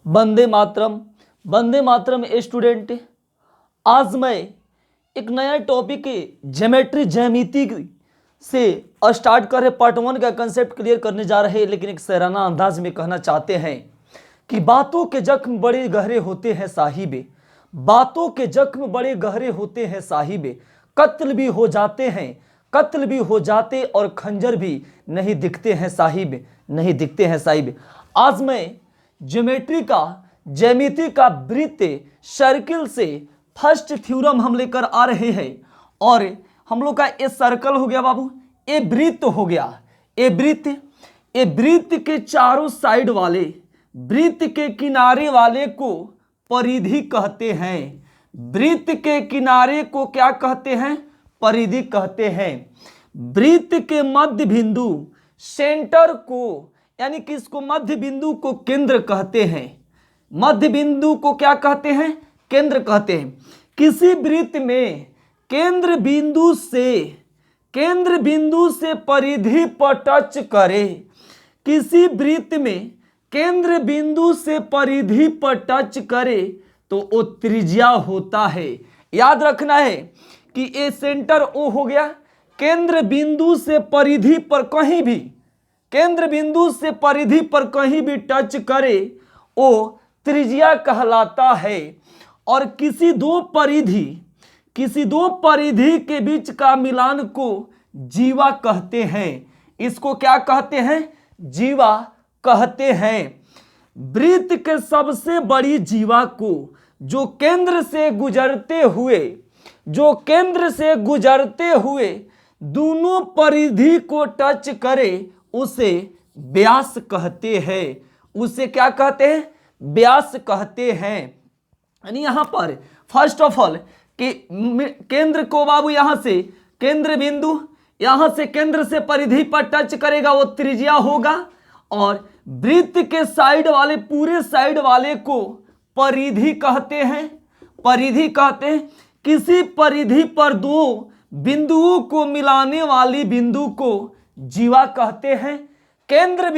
Vande Mataram. Vande Mataram student, आज मैं एक नया टॉपिक ज्योमेट्री ज्यामिति से स्टार्ट कर रहे पार्ट 1 का कंसेप्ट क्लियर करने जा रहे हैं, लेकिन एक सराहना अंदाज में कहना चाहते हैं कि बातों के जख्म बड़े गहरे होते हैं साहिबे, बातों के जख्म बड़े गहरे होते हैं साहिबे, कत्ल भी हो जाते हैं, कत्ल भी हो जाते और खंजर भी नहीं दिखते हैं साहिब, नहीं दिखते हैं साहिब। आज मैं ज्यामिति का वृत्त सर्किल से फर्स्ट थ्योरम हम लेकर आ रहे हैं, और हम लोग का ये सर्कल हो गया बाबू, ये वृत्त हो गया, ये वृत्त के चारों साइड वाले, वृत्त के किनारे वाले को परिधि कहते हैं। वृत्त के किनारे को क्या कहते हैं? परिधि कहते हैं। वृत्त के मध्य बिंदु सेंटर को, यानी कि इसको मध्य बिंदु को केंद्र कहते हैं। मध्य बिंदु को क्या कहते हैं? केंद्र कहते हैं। किसी वृत्त में केंद्र बिंदु से परिधि पर टच करे, किसी वृत्त में केंद्र बिंदु से परिधि पर टच करे तो वो त्रिज्या होता है। याद रखना है कि ये सेंटर ओ हो गया, केंद्र बिंदु से परिधि पर कहीं भी, केंद्र बिंदु से परिधि पर कहीं भी टच करे वो त्रिज्या कहलाता है। और किसी दो परिधि के बीच का मिलान को जीवा कहते हैं। इसको क्या कहते हैं? जीवा कहते हैं। वृत्त के सबसे बड़ी जीवा को जो केंद्र से गुजरते हुए दोनों परिधि को टच करे उसे व्यास कहते हैं। उसे क्या कहते हैं? व्यास कहते हैं। यानी यहां पर फर्स्ट ऑफ ऑल कि केंद्र को बाबू यहां से केंद्र बिंदु, यहां से केंद्र से परिधि पर टच करेगा वो त्रिज्या होगा, और वृत्त के साइड वाले, पूरे साइड वाले को परिधि कहते हैं। परिधि कहते हैं। किसी परिधि पर दो बिंदुओं को मिलाने वाली बिंदु को जीवा कहते हैं। केंद्र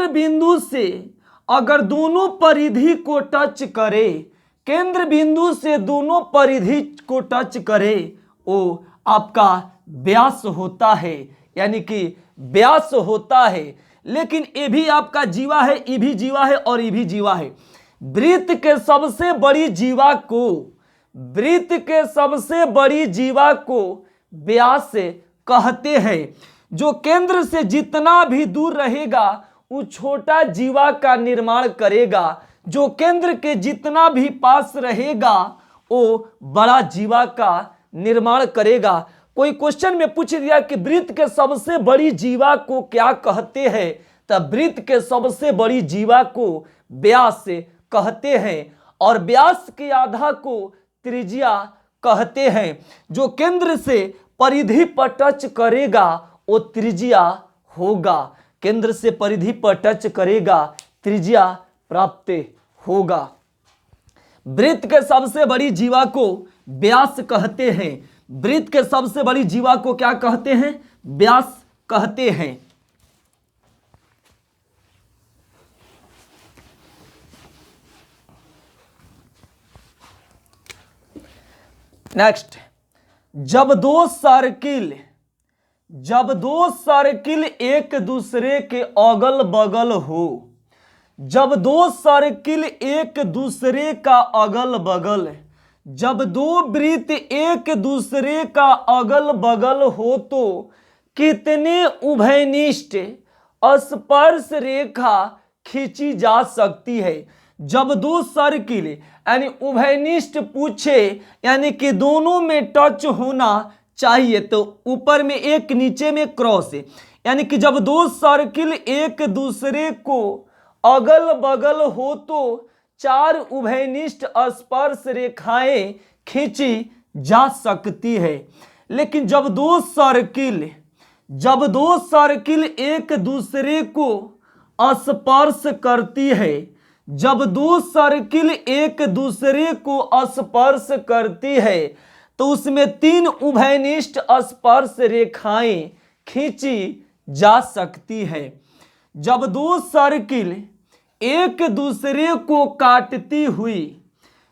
बिंदु से अगर दोनों परिधि को टच करे, केंद्र बिंदु से दोनों परिधि को टच करे वो आपका व्यास होता है, यानी कि व्यास होता है। लेकिन ये भी आपका जीवा है, ये भी जीवा है और ये भी जीवा है। वृत्त के सबसे बड़ी जीवा को व्यास कहते हैं। जो केंद्र से जितना भी दूर रहेगा वो छोटा जीवा का निर्माण करेगा, जो केंद्र के जितना भी पास रहेगा वो बड़ा जीवा का निर्माण करेगा। कोई क्वेश्चन में पूछ दिया कि वृत्त के सबसे बड़ी जीवा को क्या कहते हैं, तब वृत्त के सबसे बड़ी जीवा को व्यास कहते हैं, और व्यास के आधा को त्रिज्या कहते हैं। जो केंद्र से परिधि पर टच करेगा वो त्रिज्या होगा, केंद्र से परिधि पर टच करेगा त्रिज्या प्राप्त होगा। वृत्त के सबसे बड़ी जीवा को व्यास कहते हैं। वृत्त के सबसे बड़ी जीवा को क्या कहते हैं? व्यास कहते हैं। नेक्स्ट, जब दो सर्किल एक दूसरे के अगल बगल हो, जब दो सर्किल एक दूसरे का अगल बगल, जब दो वृत्त एक दूसरे का अगल बगल हो तो कितने उभयनिष्ठ स्पर्श रेखा खींची जा सकती है? जब दो सर्किल यानी उभयनिष्ठ पूछे, यानी कि दोनों में टच होना चाहिए, तो ऊपर में एक नीचे में क्रॉस, यानी कि जब दो सर्किल एक दूसरे को अगल बगल हो तो 4 उभयनिष्ठ स्पर्श रेखाएं खींची जा सकती है। लेकिन जब दो सर्किल एक दूसरे को स्पर्श करती है, जब दो सर्किल एक दूसरे को स्पर्श करती है तो उसमें 3 उभयनिष्ठ स्पर्श रेखाएं खींची जा सकती है। जब दो सर्किल एक दूसरे को काटती हुई,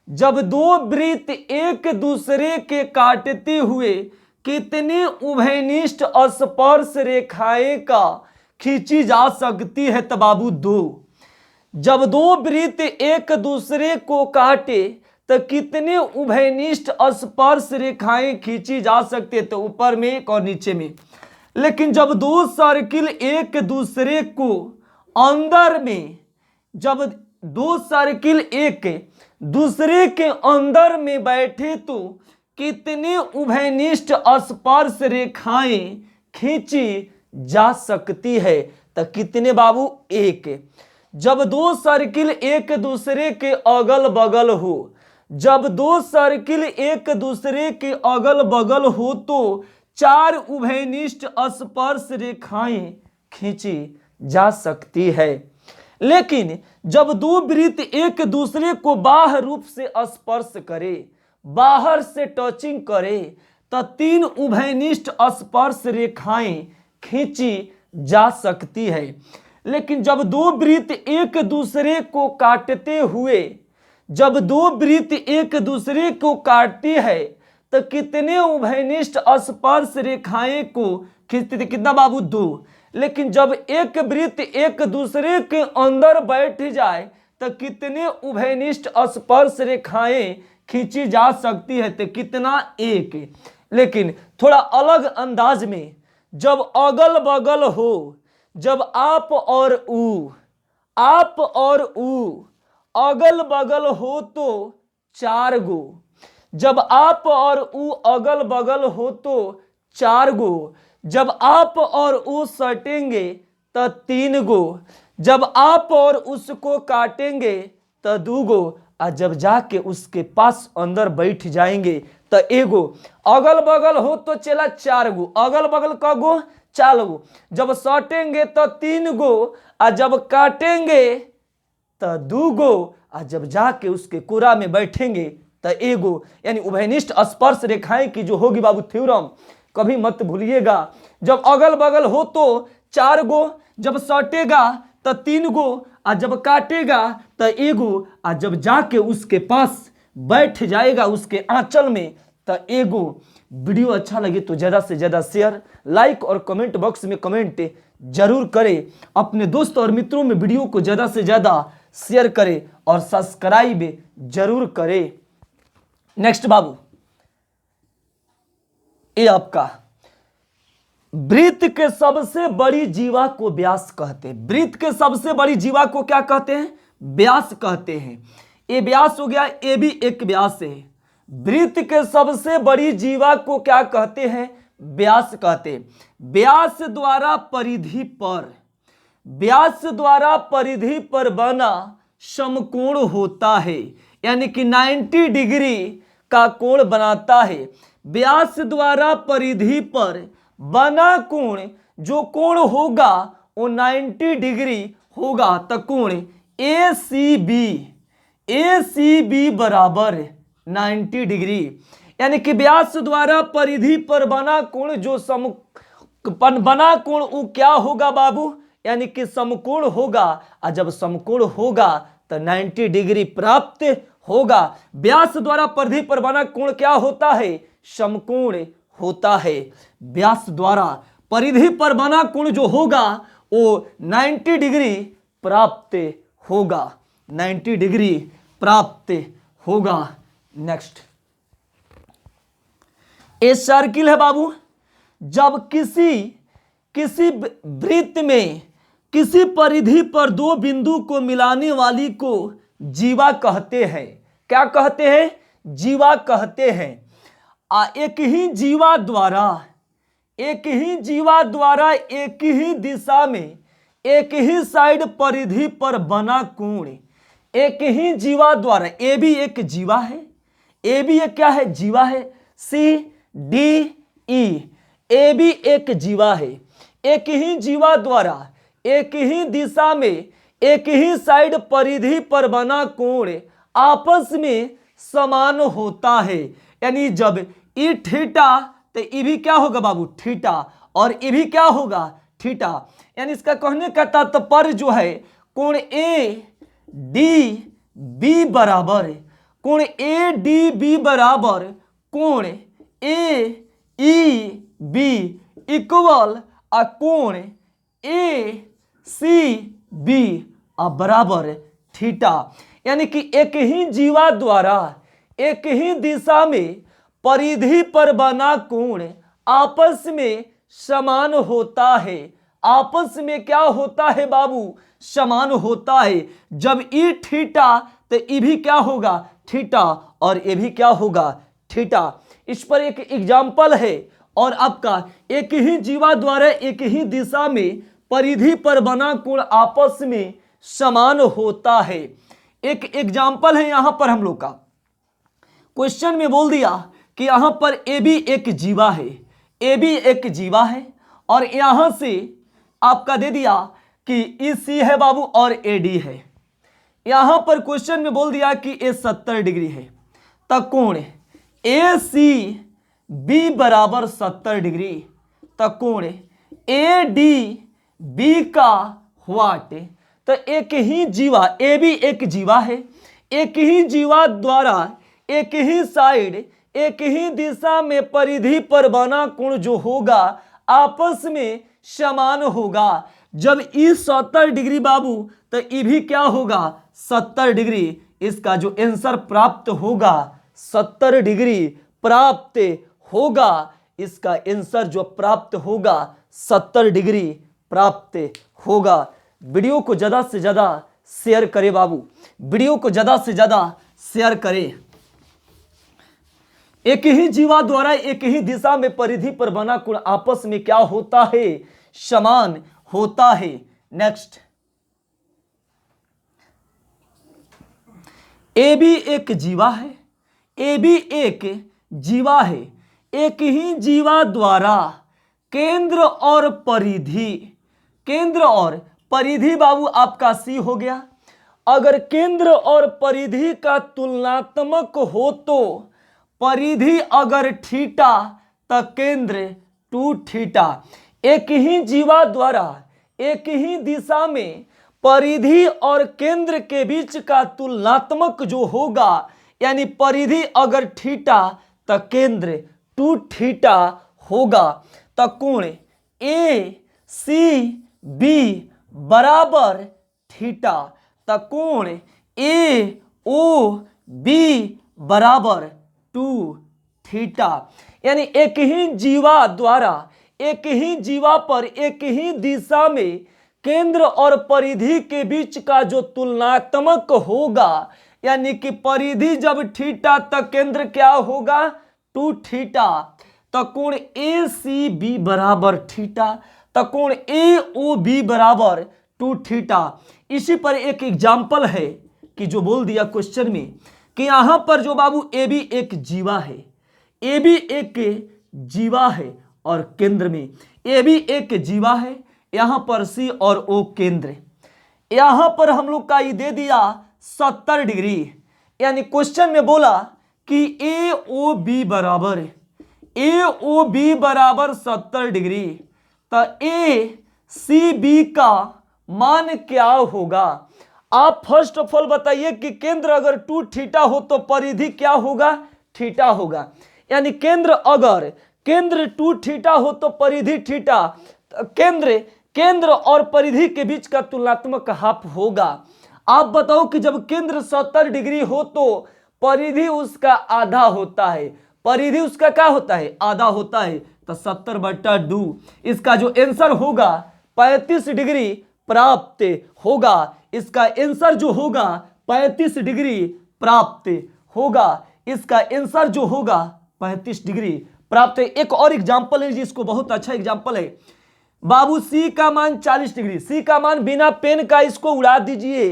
जब दो वृत्त एक दूसरे के काटते हुए कितनी उभयनिष्ठ स्पर्श रेखाएं का खींची जा सकती है? तो बाबू दो। जब दो वृत्त एक दूसरे को काटे तो कितने उभयनिष्ठ स्पर्श रेखाएं खींची जा सकती है? तो ऊपर में एक और नीचे में। लेकिन जब दो सर्किल एक दूसरे को अंदर में, जब दो सर्किल एक दूसरे के अंदर में बैठे तो कितने उभयनिष्ठ स्पर्श रेखाएं खींची जा सकती है? तो कितने बाबू? एक। जब दो सर्किल एक दूसरे के अगल बगल हो, जब दो सर्किल एक दूसरे के अगल बगल हो तो चार उभयनिष्ठ स्पर्श रेखाएं खींची जा सकती है। लेकिन जब दो वृत्त एक दूसरे को बाह्य रूप से स्पर्श करे, बाहर से टचिंग करे, तो तीन उभयनिष्ठ स्पर्श रेखाएं खींची जा सकती है। लेकिन जब दो वृत्त एक दूसरे को काटते हुए, जब दो वृत्त एक दूसरे को काटती है तो कितने उभयनिष्ठ स्पर्श रेखाएं को खींचती? कितना बाबू? दो। लेकिन जब एक वृत्त एक दूसरे के अंदर बैठ जाए तो कितने उभयनिष्ठ स्पर्श रेखाएं खींची जा सकती है? तो कितना? एक। लेकिन थोड़ा अलग अंदाज में, जब अगल बगल हो, जब आप और ऊ, आप और ऊ अगल बगल हो तो चार गो, जब आप और ऊ अगल बगल हो तो चार गो, जब आप और ऊ सटेंगे तो तीन गो, जब आप और उसको काटेंगे तो दो गो, और जब जाके उसके पास अंदर बैठ जाएंगे तो एगो। अगल बगल हो तो चला चार गो, अगल बगल का गो? चार गो। जब सटेंगे तो तीन गो, और जब काटेंगे तो दो गो, और जब जाके उसके कोरा में बैठेंगे तो एगो। यानी उभयनिष्ठ स्पर्श रेखाएं की जो होगी बाबू थ्योरम, कभी मत भूलिएगा। जब अगल बगल हो तो चार गो, जब सटेगा तो तीन गो, और जब काटेगा तो एगो, और जब जाके उसके पास बैठ जाएगा उसके आंचल में तो एगो। वीडियो अच्छा लगे तो ज़्यादा से ज़्यादा शेयर, लाइक और कमेंट बॉक्स में कमेंट जरूर करें। अपने दोस्तों और मित्रों में वीडियो को ज़्यादा से ज़्यादा शेयर करें और सब्सक्राइब जरूर करें। नेक्स्ट बाबू, ये आपका वृत्त के सबसे बड़ी जीवा को व्यास कहते हैं। वृत्त के सबसे बड़ी जीवा को क्या कहते हैं? व्यास कहते हैं। ये व्यास हो गया, ये भी एक व्यास है। वृत्त के सबसे बड़ी जीवा को क्या कहते हैं? व्यास कहते हैं। व्यास द्वारा परिधि पर, व्यास द्वारा परिधि पर बना समकोण होता है, यानी कि 90 डिग्री का कोण बनाता है। व्यास द्वारा परिधि पर बना कोण, जो कोण होगा वो 90 डिग्री होगा। तो कोण ACB बराबर 90 डिग्री, यानी कि व्यास द्वारा परिधि पर बना कोण जो बना कोण वो क्या होगा बाबू? यानी कि समकोण होगा, और जब समकोण होगा तो 90 डिग्री प्राप्त होगा। व्यास द्वारा परिधि पर बना कोण क्या होता है? समकोण होता है। व्यास द्वारा परिधि पर बना कोण जो होगा वो 90 डिग्री प्राप्त होगा, 90 डिग्री प्राप्त होगा। नेक्स्ट, ये सर्किल है बाबू। जब किसी वृत्त में किसी परिधि पर दो बिंदु को मिलाने वाली को जीवा कहते हैं। क्या कहते हैं? जीवा कहते हैं। एक ही जीवा द्वारा एक ही दिशा में एक ही साइड परिधि पर बना कोण, एक ही जीवा द्वारा, ये भी एक जीवा है, ये भी एक क्या है? जीवा है। CDE, ये भी एक जीवा है। एक ही जीवा द्वारा एक ही दिशा में एक ही साइड परिधि पर बना कोण आपस में समान होता है। यानी जब ई थीटा तो ये भी क्या होगा बाबू? थीटा, और ये भी क्या होगा? थीटा। यानी इसका कहने का तात्पर्य जो है, कोण डी बी बराबर कोण ए डी बी बराबर कोण ए ई बी इक्वल आ कोण ए सी बी बराबर थीटा। यानी कि एक ही जीवा द्वारा एक ही दिशा में परिधि पर बना कोण आपस में समान होता है। आपस में क्या होता है बाबू? समान होता है। जब ई थीटा तो ई भी क्या होगा? थीटा, और ये भी क्या होगा? थीटा। इस पर एक एग्जाम्पल है, और आपका एक ही जीवा द्वारा एक ही दिशा में परिधि पर बना कोण आपस में समान होता है। एक एग्जाम्पल है यहां पर हम लोग का, क्वेश्चन में बोल दिया कि यहां पर ए बी एक जीवा है, ए बी एक जीवा है, और यहां से आपका दे दिया कि ई सी है बाबू और ए डी है। यहां पर क्वेश्चन में बोल दिया कि ए 70 डिग्री है, तब कोण ए सी बी बराबर 70 डिग्री, तब कोण ए डी बी का व्हाट? तो एक ही जीवा, ए भी एक जीवा है, एक ही जीवा द्वारा एक ही साइड एक ही दिशा में परिधि पर बना कोण जो होगा आपस में समान होगा। जब ई 70 डिग्री बाबू तो ई भी क्या होगा? 70 डिग्री। इसका जो आंसर प्राप्त होगा 70 डिग्री प्राप्त होगा। इसका आंसर जो प्राप्त होगा 70 डिग्री प्राप्त होगा। वीडियो को ज़्यादा से ज़्यादा शेयर करें बाबू, वीडियो को ज़्यादा से ज़्यादा शेयर करें। एक ही जीवा द्वारा एक ही दिशा में परिधि पर बना कोण आपस में क्या होता है? समान होता है। नेक्स्ट, ए भी एक जीवा है, ए भी एक जीवा है, एक ही जीवा द्वारा केंद्र और परिधि, केंद्र और परिधि बाबू आपका सी हो गया। अगर केंद्र और परिधि का तुलनात्मक हो तो परिधि अगर थीटा तो केंद्र 2 थीटा। एक ही जीवा द्वारा एक ही दिशा में परिधि और केंद्र के बीच का तुलनात्मक जो होगा, यानी परिधि अगर थीटा तो केंद्र 2 थीटा होगा। तो कोण ए सी बी बराबर थीटा, तो कोण ए ओ बी बराबर 2 थीटा। यानी एक ही जीवा द्वारा एक ही जीवा पर एक ही दिशा में केंद्र और परिधि के बीच का जो तुलनात्मक होगा, यानी कि परिधि जब थीटा तो केंद्र क्या होगा? 2 थीटा। तो कोण ए सी बी बराबर थीटा, तो कोण ए ओ बी बराबर 2 थीटा। इसी पर एक एग्जाम्पल है कि जो बोल दिया क्वेश्चन में कि यहां पर जो बाबू ए बी एक जीवा है, ए बी एक जीवा है, और केंद्र में ए बी एक जीवा है, यहां पर सी और ओ केंद्र। यहां पर हम लोग का ये दे दिया 70 डिग्री, यानी क्वेश्चन में बोला कि ए ओ बी बराबर, ए ओ बी बराबर 70 डिग्री, तो ए सी बी का मान क्या होगा? आप फर्स्ट ऑफ ऑल बताइए कि केंद्र अगर 2 थीटा हो तो परिधि क्या होगा? थीटा होगा। यानी केंद्र 2 थीटा हो तो परिधि थीटा। केंद्र और परिधि के बीच का तुलनात्मक हाफ होगा। आप बताओ कि जब केंद्र 70 डिग्री हो तो परिधि उसका आधा होता है, परिधि उसका क्या होता है? आधा होता है। तो 70/2 इसका जो आंसर होगा 35 डिग्री प्राप्त होगा। इसका आंसर जो होगा 35 डिग्री प्राप्त होगा। इसका आंसर जो होगा 35 डिग्री प्राप्त है। एक और एग्जाम्पल है जिसको बहुत अच्छा एग्जाम्पल है बाबू, सी का मान 40 डिग्री, सी का मान बिना पेन का इसको उड़ा दीजिए।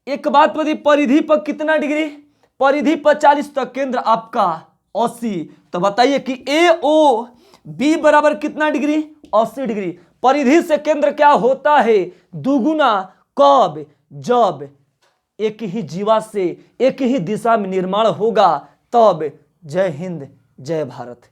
एक बात बताइए, परिधि पर कितना डिग्री? परिधि पर 40, तक केंद्र आपका 80। तो बताइए कि ए ओ बी बराबर कितना डिग्री? 80 डिग्री। परिधि से केंद्र क्या होता है? दुगुना। कब? जब एक ही जीवा से एक ही दिशा में निर्माण होगा तब। जय हिंद, जय भारत।